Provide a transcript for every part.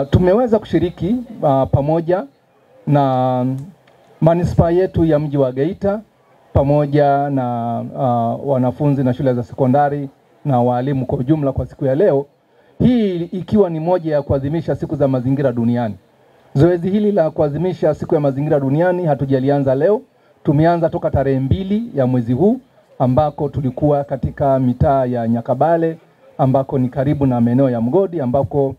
Tumeweza kushiriki pamoja na manispaa yetu ya mji wa Geita pamoja na wanafunzi na shule za sekondari na walimu kwa ujumla kwa siku ya leo. Hii ikiwa ni moja ya kuadhimisha siku za mazingira duniani. Zoezi hili la kuadhimisha siku ya mazingira duniani hatujalianza leo. Tumeanza toka tarehe 2 ya mwezi huu ambako tulikuwa katika mitaa ya Nyakabale ambako ni karibu na maeneo ya Mgodi ambako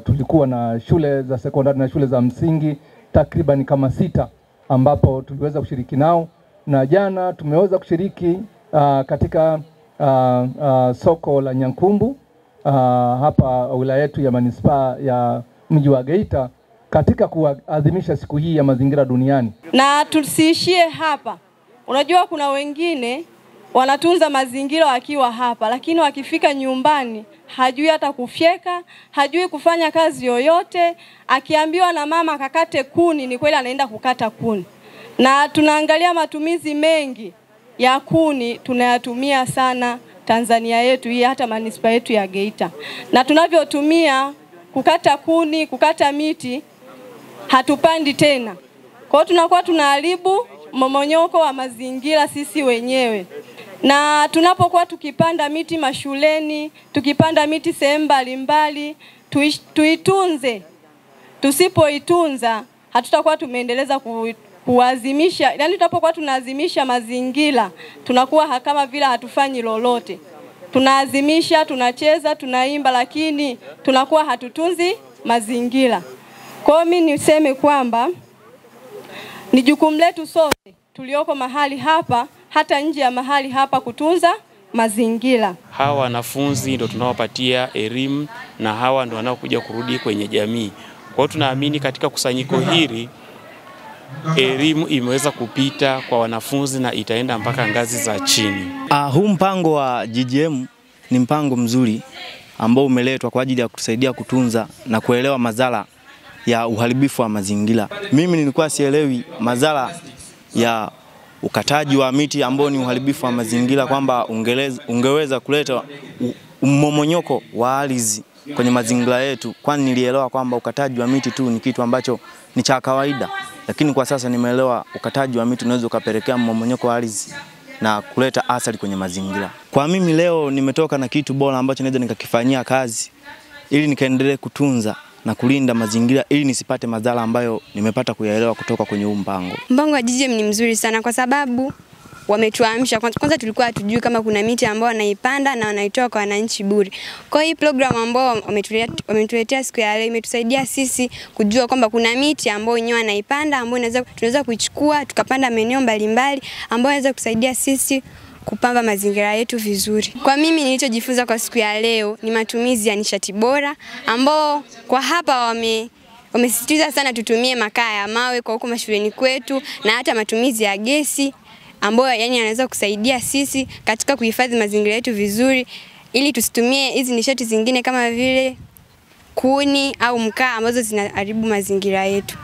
tulikuwa na shule za sekondari na shule za msingi takriban kama 6 ambapo tuliweza kushiriki nao, na jana tumeweza kushiriki katika soko la Nyankumbu hapa wilaya yetu ya manispaa ya mji wa Geita katika kuadhimisha siku hii ya mazingira duniani. Na tusiishie hapa. Unajua kuna wengine wanatunza mazingira wakiwa hapa, lakini wakifika nyumbani hajui hata kufyeka, hajui kufanya kazi yoyote. Akiambiwa na mama kakate kuni, ni kweli anaenda kukata kuni. Na tunaangalia matumizi mengi ya kuni tunayatumia sana Tanzania yetu hii, hata manispaa yetu ya Geita. Na tunavyotumia kukata kuni, kukata miti, hatupandi tena. Kwa hiyo tunakuwa tunaharibu mmomonyoko wa mazingira sisi wenyewe. Na tunapokuwa tukipanda miti mashuleni, tukipanda miti sehemu mbalimbali, tuitunze. Tusipoitunza hatutakuwa tumeendeleza kuadhimisha. Yaani tunapokuwa tunaadhimisha mazingira, tunakuwa kama vile hatufanyi lolote. Tunaadhimisha, tunacheza, tunaimba, lakini tunakuwa hatutunzi mazingira. Kwa hiyo mimi niseme kwamba ni jukumu letu sote tulioko mahali hapa hata nje ya mahali hapa kutunza mazingira. Hawa wanafunzi ndio tunawapatia elimu na hawa ndio wanaokuja kurudi kwenye jamii. Kwa hiyo tunaamini katika kusanyiko hili elimu imeweza kupita kwa wanafunzi na itaenda mpaka ngazi za chini. Huu mpango wa GGM ni mpango mzuri ambao umeletwa kwa ajili ya kutusaidia kutunza na kuelewa madhara ya uharibifu wa mazingira. Mimi nilikuwa sielewi madhara ya ukataji wa miti ambao ni uharibifu wa mazingira, kwamba ungeweza kuleta mmomonyoko wa ardhi kwenye mazingira yetu, kwani nilielewa kwamba ukataji wa miti tu ni kitu ambacho ni cha kawaida, lakini kwa sasa nimeelewa ukataji wa miti unaweza kupelekea mmomonyoko wa ardhi na kuleta athari kwenye mazingira. Kwa mimi leo nimetoka na kitu bora ambacho naweza nikakifanyia kazi ili nikaendelee kutunza na kulinda mazingira ili nisipate madhara ambayo nimepata kuyaelewa kutoka kwenye huu mpango. Mpango wa GGM ni mzuri sana kwa sababu wametuamsha. Kwanza tulikuwa hatujui kama kuna miti ambao wanaipanda na wanaitoa kwa wananchi bure. Kwa hiyo program ambao wametuletea siku ya leo imetusaidia sisi kujua kwamba kuna miti ambao wenyewe wanaipanda ambao tunaweza kuichukua tukapanda maeneo mbalimbali ambao inaweza kusaidia sisi kupamba mazingira yetu vizuri. Kwa mimi nilichojifunza kwa siku ya leo ni matumizi ya nishati bora ambao kwa hapa wamesisitiza sana tutumie makaa ya mawe kwa huko mashuleni kwetu, na hata matumizi ya gesi ambayo yani yanaweza kusaidia sisi katika kuhifadhi mazingira yetu vizuri, ili tusitumie hizi nishati zingine kama vile kuni au mkaa ambazo zinaharibu mazingira yetu.